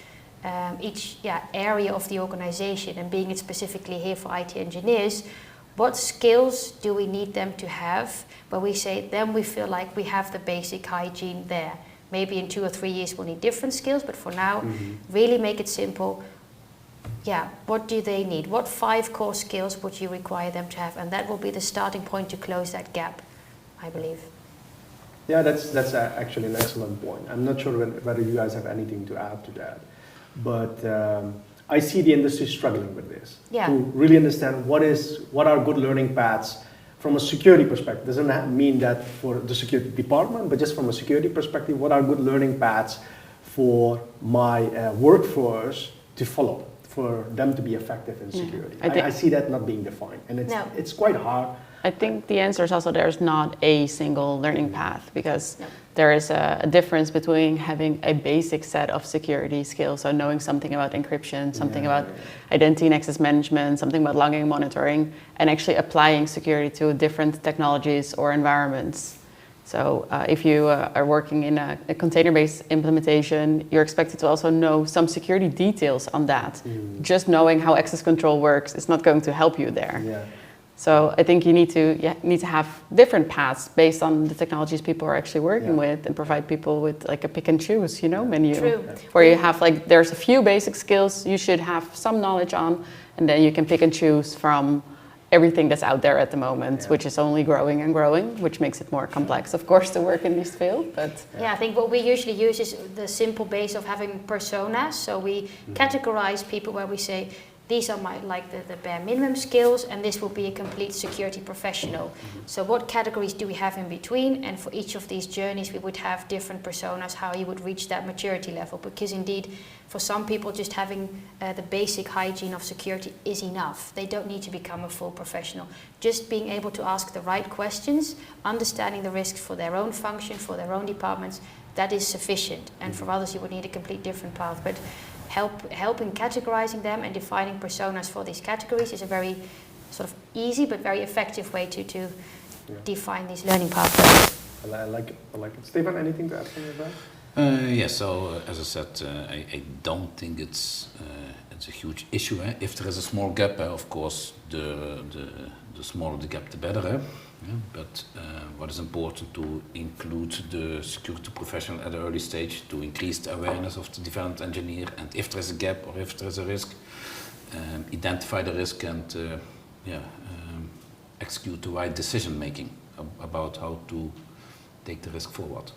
area of the organization, and being it specifically here for IT engineers, what skills do we need them to have, where we say then we feel like we have the basic hygiene there. Maybe in 2 or 3 years we'll need different skills, but for now, really make it simple. What do they need? What 5 core skills would you require them to have? And that will be the starting point to close that gap, I believe. Yeah, that's actually an excellent point. I'm not sure whether you guys have anything to add to that, but I see the industry struggling with this. To really understand what are good learning paths from a security perspective. Doesn't mean that for the security department, but just from a security perspective, what are good learning paths for my workforce to follow, for them to be effective in security? I see that not being defined, and it's quite hard. I think the answer is also there's not a single learning path, because there is a difference between having a basic set of security skills, so knowing something about encryption, something about identity and access management, something about logging and monitoring, and actually applying security to different technologies or environments. So if you are working in a container-based implementation, you're expected to also know some security details on that. Just knowing how access control works is not going to help you there. So I think you need to have different paths based on the technologies people are actually working with, and provide people with like a pick and choose, menu. True. Where you have like, there's a few basic skills you should have some knowledge on, and then you can pick and choose from everything that's out there at the moment, which is only growing and growing, which makes it more complex, of course, to work in this field. But yeah, I think what we usually use is the simple base of having personas. So we categorize people where we say, these are the bare minimum skills, and this will be a complete security professional. So what categories do we have in between? And for each of these journeys, we would have different personas, how you would reach that maturity level. Because indeed, for some people, just having the basic hygiene of security is enough. They don't need to become a full professional. Just being able to ask the right questions, understanding the risks for their own function, for their own departments, that is sufficient. And for others, you would need a complete different path. But helping categorizing them and defining personas for these categories is a very sort of easy but very effective way to define these learning pathways. I like it. Stefan, anything to add from your side? So as I said, I don't think it's a huge issue. If there is a small gap, of course, the smaller the gap, the better. But what is important to include the security professional at an early stage to increase the awareness of the development engineer, and if there is a gap or if there is a risk, identify the risk and execute the right decision making about how to take the risk forward.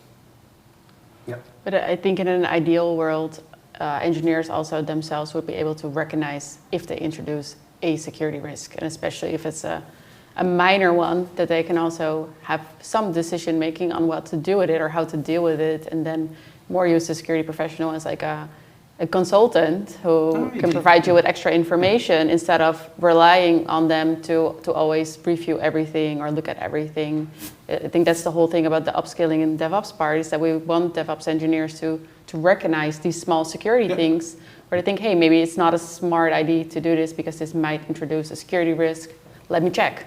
Yeah. But I think in an ideal world, engineers also themselves would be able to recognize if they introduce a security risk, and especially if it's a minor one, that they can also have some decision making on what to do with it or how to deal with it, and then more use the security professional as like a consultant who can provide you with extra information instead of relying on them to always review everything or look at everything. I think that's the whole thing about the upskilling in DevOps part, is that we want DevOps engineers to recognize these small security things where they think, hey, maybe it's not a smart idea to do this because this might introduce a security risk. Let me check.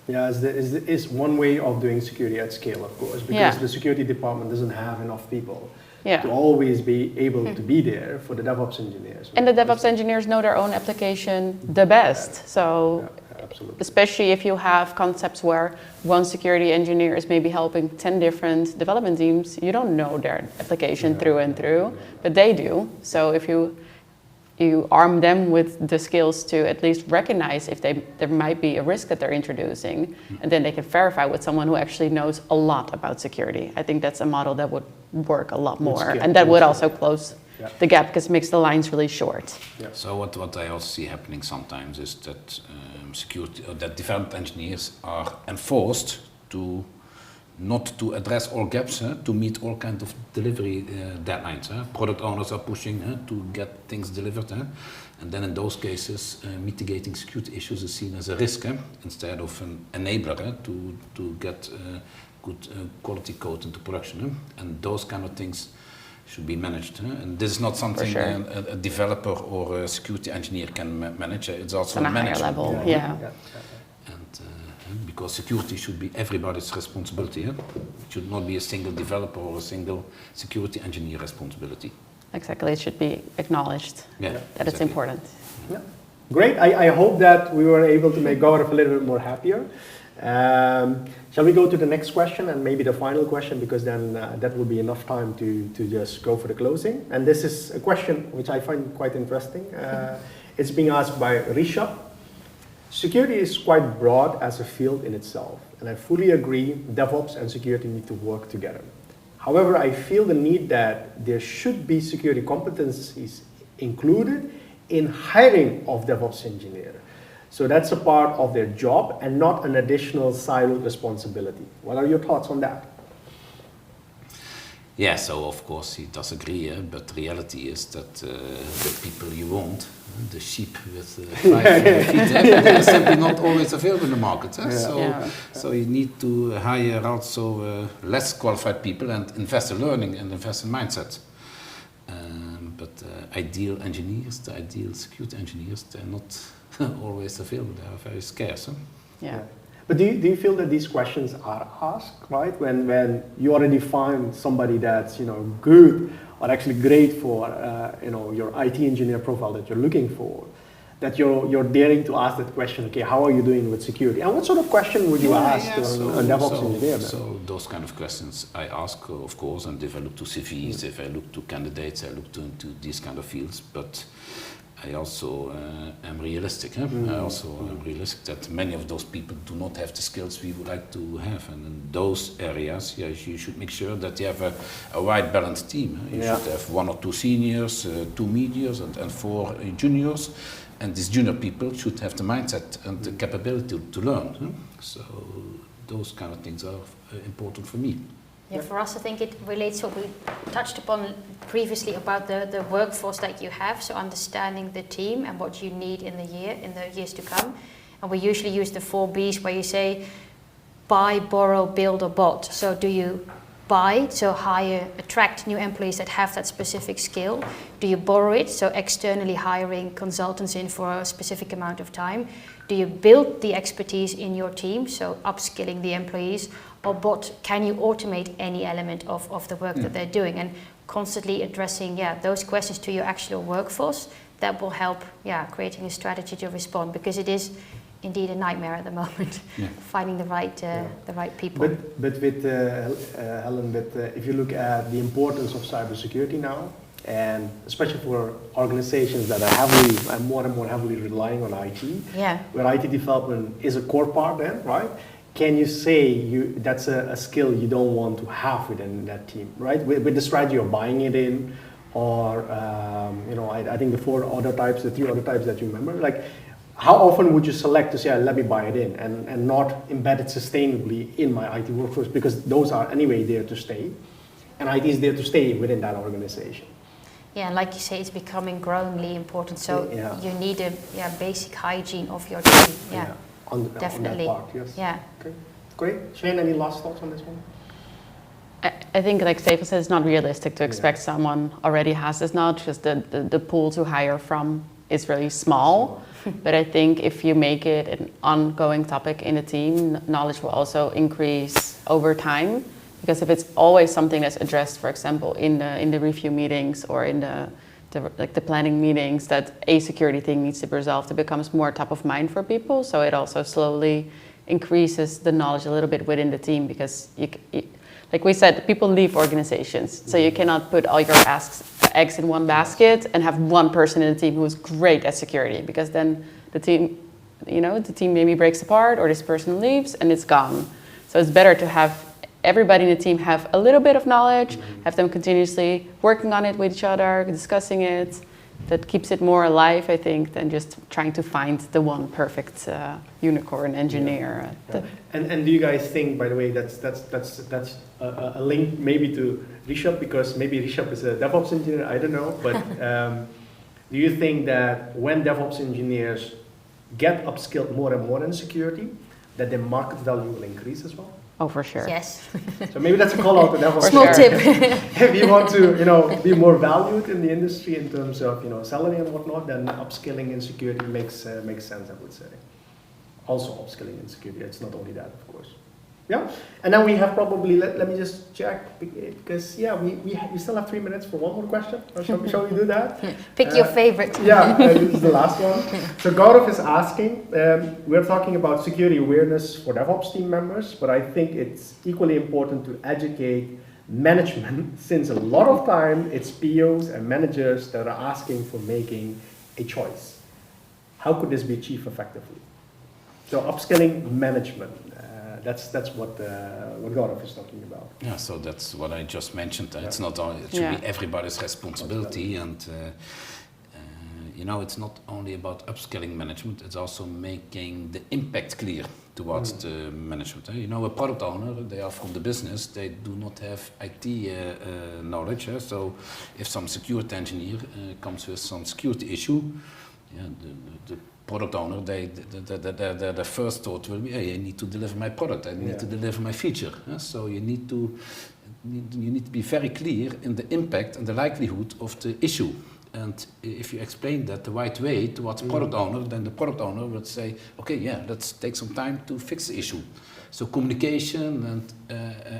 Yeah, is one way of doing security at scale, of course, because the security department doesn't have enough people to always be able to be there for the DevOps engineers. And the DevOps engineers know their own application the best. So absolutely. Especially if you have concepts where one security engineer is maybe helping 10 different development teams, you don't know their application through and through, but they do. So if you arm them with the skills to at least recognize if there might be a risk that they're introducing, and then they can verify with someone who actually knows a lot about security. I think that's a model that would work a lot more, and that would also close the gap because it makes the lines really short. So what I also see happening sometimes is that that development engineers are enforced to not to address all gaps, to meet all kinds of delivery deadlines. Product owners are pushing to get things delivered. And then in those cases, mitigating security issues is seen as a risk instead of an enabler to get good quality code into production. And those kind of things should be managed. And this is not something a developer or a security engineer can manage. It's also on a higher level. Because security should be everybody's responsibility. It should not be a single developer or a single security engineer responsibility. Exactly, it should be acknowledged that it's important. Yeah. Great, I hope that we were able to make Gaurav a little bit more happier. Shall we go to the next question and maybe the final question, because then that will be enough time to just go for the closing. And this is a question which I find quite interesting. It's being asked by Rishabh. Security is quite broad as a field in itself, and I fully agree DevOps and security need to work together. However, I feel the need that there should be security competencies included in hiring of DevOps engineer. So that's a part of their job and not an additional siloed responsibility. What are your thoughts on that? Yeah, so of course he does agree, but the reality is that the people you want, the sheep with 5 feet, they're simply not always available in the market. So you need to hire also less qualified people and invest in learning and invest in mindset. But ideal engineers, the ideal security engineers, they're not always available. They are very scarce. But do you feel that these questions are asked, right? When you already find somebody that's good or actually great for your IT engineer profile that you're looking for, that you're daring to ask that question. Okay, how are you doing with security? And what sort of question would you ask a DevOps engineer? So those kind of questions I ask, of course, and if I look to CVs, if I look to candidates, I look into these kind of fields. But I also am realistic. I also am realistic that many of those people do not have the skills we would like to have, and in those areas, you should make sure that you have a right balanced team. You should have 1 or 2 seniors, 2 mediors, and 4 juniors, and these junior people should have the mindset and the capability to learn. So those kind of things are important for me. Yeah, for us, I think it relates to what we touched upon previously about the workforce that you have. So understanding the team and what you need in the years to come. And we usually use the 4 Bs, where you say buy, borrow, build, or bot. So do you buy, so hire, attract new employees that have that specific skill? Do you borrow it, so externally hiring consultants in for a specific amount of time? Do you build the expertise in your team, so upskilling the employees? Or bot, can you automate any element of the work that they're doing? And constantly addressing those questions to your actual workforce, that will help creating a strategy to respond, because it is indeed a nightmare at the moment, finding the right people. But with Helen, if you look at the importance of cybersecurity now, and especially for organizations that are more and more heavily relying on IT, where IT development is a core part then, right? Can you say that's a skill you don't want to have within that team, right? With the strategy of buying it in, or I think the 3 other types that you remember, like how often would you select to say, let me buy it in, and not embed it sustainably in my IT workforce, because those are anyway there to stay, and IT is there to stay within that organization. Yeah, and like you say, it's becoming growingly important. So you need a basic hygiene of your team. Definitely. On that part, yes. Yeah. Okay. Great. Cheyenne, any last thoughts on this one? I think, like Stefan said, it's not realistic to expect someone already has this knowledge, because the pool to hire from is really small. But I think if you make it an ongoing topic in a team, knowledge will also increase over time. Because if it's always something that's addressed, for example, in the review meetings or in the planning meetings, that a security thing needs to be resolved, it becomes more top of mind for people. So it also slowly increases the knowledge a little bit within the team, because like we said, people leave organizations. So you cannot put all your eggs in one basket and have one person in the team who is great at security, because then the team maybe breaks apart, or this person leaves and it's gone. So it's better to have everybody in the team have a little bit of knowledge, have them continuously working on it with each other, discussing it. That keeps it more alive, I think, than just trying to find the one perfect unicorn engineer. And do you guys think, by the way, that's a link maybe to Rishabh, because maybe Rishabh is a DevOps engineer, I don't know, but do you think that when DevOps engineers get upskilled more and more in security, that their market value will increase as well? Oh, for sure. Yes. So maybe that's a call out to DevOps. Small tip. If you want to, be more valued in the industry in terms of, salary and whatnot, then upskilling in security makes sense, I would say. Also upskilling in security. It's not only that, of course. Yeah. And then we have probably, let me just check, because we still have 3 minutes for one more question. Shall we do that? Pick your favorite. This is the last one. So Gaurav is asking, we're talking about security awareness for DevOps team members, but I think it's equally important to educate management, since a lot of time it's POs and managers that are asking for making a choice. How could this be achieved effectively? So upskilling management. That's what Gaurav is talking about. Yeah, so that's what I just mentioned. It's not only, it should be everybody's responsibility, and it's not only about upskilling management, it's also making the impact clear towards the management. A product owner, they are from the business, they do not have IT knowledge. So if some security engineer comes with some security issue, the product owner, the first thought will be, hey, I need to deliver my product, I need to deliver my feature. So you need to be very clear in the impact and the likelihood of the issue. And if you explain that the right way towards product owner, then the product owner will say, okay, let's take some time to fix the issue. So communication and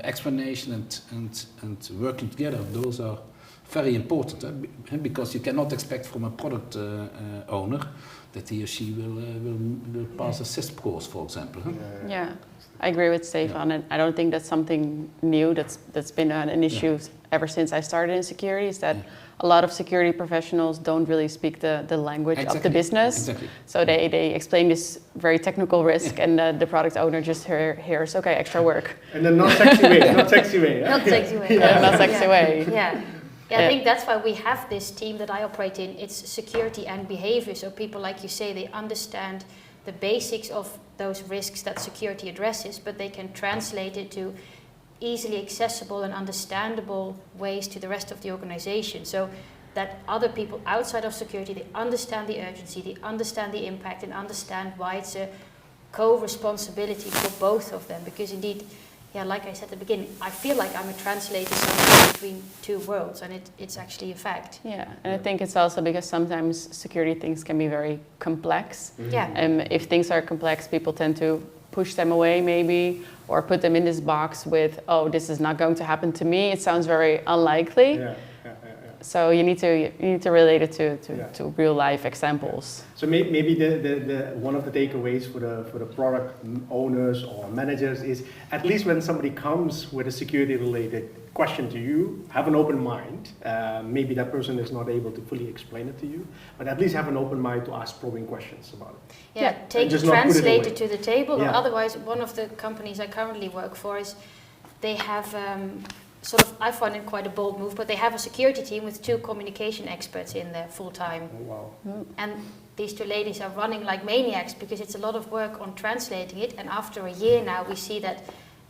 explanation and working together, those are very important, because you cannot expect from a product owner that he or she will pass a CISP course, for example. Yeah, I agree with Stefan, and I don't think that's something new. That's been an issue ever since I started in security. Is that a lot of security professionals don't really speak the language of the business. Exactly. So they explain this very technical risk, and the product owner just hears, okay, extra work. And then not sexy way, not sexy way. Yeah? Not sexy way. Not sexy way. Yeah. Yeah, I think that's why we have this team that I operate in. It's security and behavior. So people, like you say, they understand the basics of those risks that security addresses, but they can translate it to easily accessible and understandable ways to the rest of the organization. So that other people outside of security, they understand the urgency, they understand the impact, and understand why it's a co-responsibility for both of them. Because indeed, yeah, like I said at the beginning, I feel like I'm a translator somewhere between two worlds, and it's actually a fact. Yeah, and I think it's also because sometimes security things can be very complex. Yeah. If things are complex, people tend to push them away maybe, or put them in this box with, oh, this is not going to happen to me. It sounds very unlikely. Yeah. So you need to relate it to real life examples. So maybe the one of the takeaways for the product owners or managers is, at least when somebody comes with a security related question to you, have an open mind. Maybe that person is not able to fully explain it to you, but at least have an open mind to ask probing questions about it. Yeah, take just it, not put it translate away. it to the table. Yeah. Or otherwise, one of the companies I currently work for is, they have sort of, I find it quite a bold move, but they have a security team with 2 communication experts in there full time. Oh, wow. And these 2 ladies are running like maniacs because it's a lot of work on translating it. And after a year now, we see that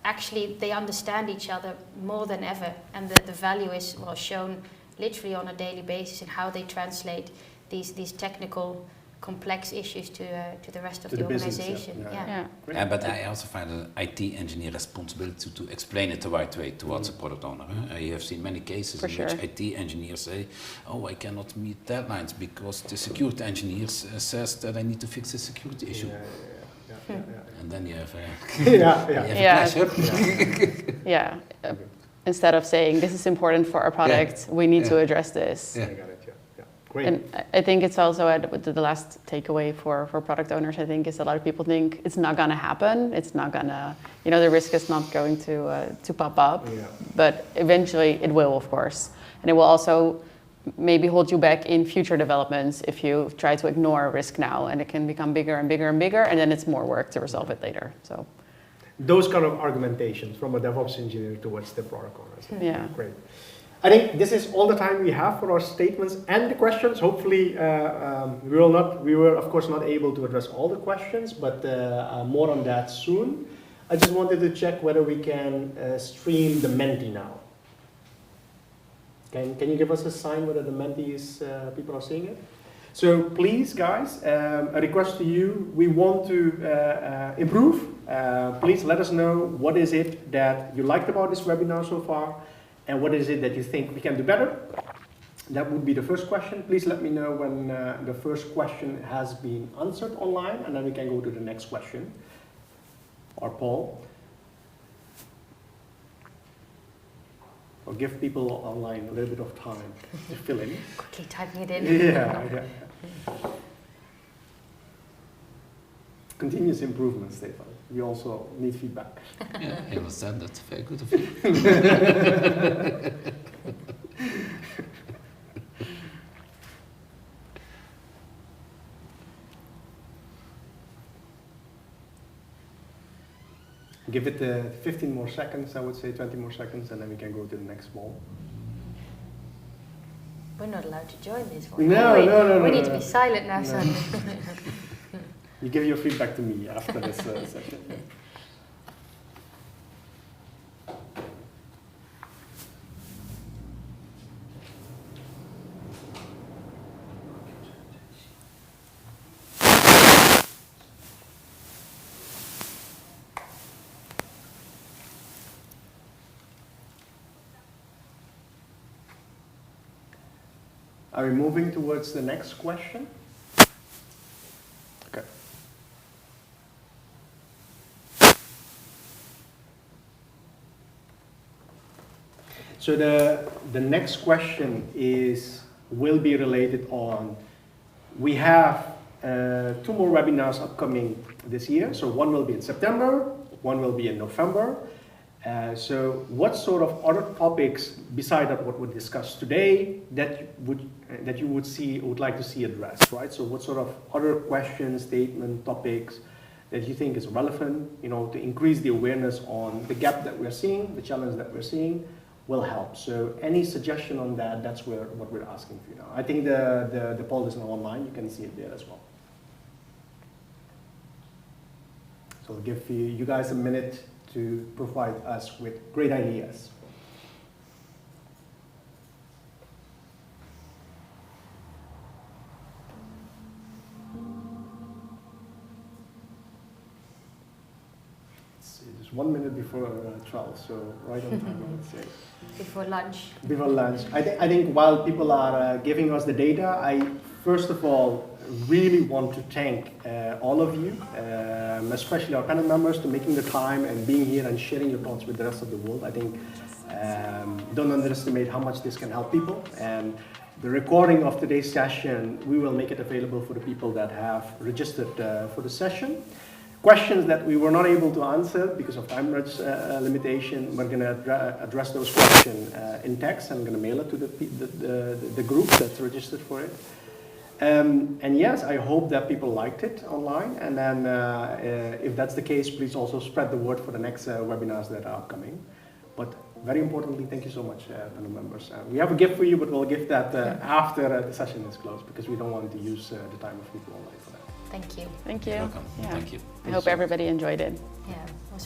actually they understand each other more than ever. And the value is shown literally on a daily basis in how they translate these technical, complex issues to the rest of the organization. Yeah, but I also find an IT engineer responsibility to explain it the right way towards a product owner. I have seen many cases in which IT engineers say, oh, I cannot meet deadlines because the security engineer says that I need to fix the security issue. And then you have a clash. Instead of saying, this is important for our product, we need to address this. I got it, Great. And I think it's also the last takeaway for product owners, I think, is a lot of people think it's not going to happen. It's not going to, the risk is not going to pop up. Yeah. But eventually it will, of course. And it will also maybe hold you back in future developments if you try to ignore a risk now, and it can become bigger and bigger and bigger, and then it's more work to resolve it later. So those kind of argumentations from a DevOps engineer towards the product owners. Yeah. Great. I think this is all the time we have for our statements and the questions. Hopefully, we were of course not able to address all the questions, but more on that soon. I just wanted to check whether we can stream the Menti now. Can you give us a sign whether the Menti is, people are seeing it? So please, guys, a request to you. We want to improve. Please let us know what is it that you liked about this webinar so far. And what is it that you think we can do better? That would be the first question. Please let me know when the first question has been answered online, and then we can go to the next question. Or Paul. Or give people online a little bit of time to fill in. Quickly typing it in. Yeah. Continuous improvement, Stefan. We also need feedback. Yeah, I understand. That's very good of you. Give it 15 more seconds, I would say 20 more seconds, and then we can go to the next ball. We're not allowed to join this one. No. We need to be silent now, son. You give your feedback to me after this session. Are we moving towards the next question? Okay. So the next question will be related on, we have 2 more webinars upcoming this year. So one will be in September, one will be in November. So what sort of other topics beside that what we discussed today that you would like to see addressed, right? So what sort of other questions, statement, topics that you think is relevant, to increase the awareness on the gap that we're seeing, the challenge that we're seeing, will help. So any suggestion on that, that's what we're asking for you now. I think the poll is now online, you can see it there as well. So I'll give you guys a minute to provide us with great ideas. It's 1 minute before 12, so right on time, I would say. Before lunch. Before lunch. I think while people are giving us the data, I first of all really want to thank all of you, especially our panel members, to making the time and being here and sharing your thoughts with the rest of the world. I think don't underestimate how much this can help people. And the recording of today's session, we will make it available for the people that have registered for the session. Questions that we were not able to answer because of time limitation, we're going to address those questions in text, and I'm going to mail it to the group that's registered for it. And yes, I hope that people liked it online, and then if that's the case, please also spread the word for the next webinars that are upcoming. But very importantly, thank you so much, panel members. We have a gift for you, but we'll give that after the session is closed, because we don't want to use the time of people online for that. Thank you. Thank you. You're welcome. Yeah. Thank you. I hope everybody enjoyed it. Yeah, it was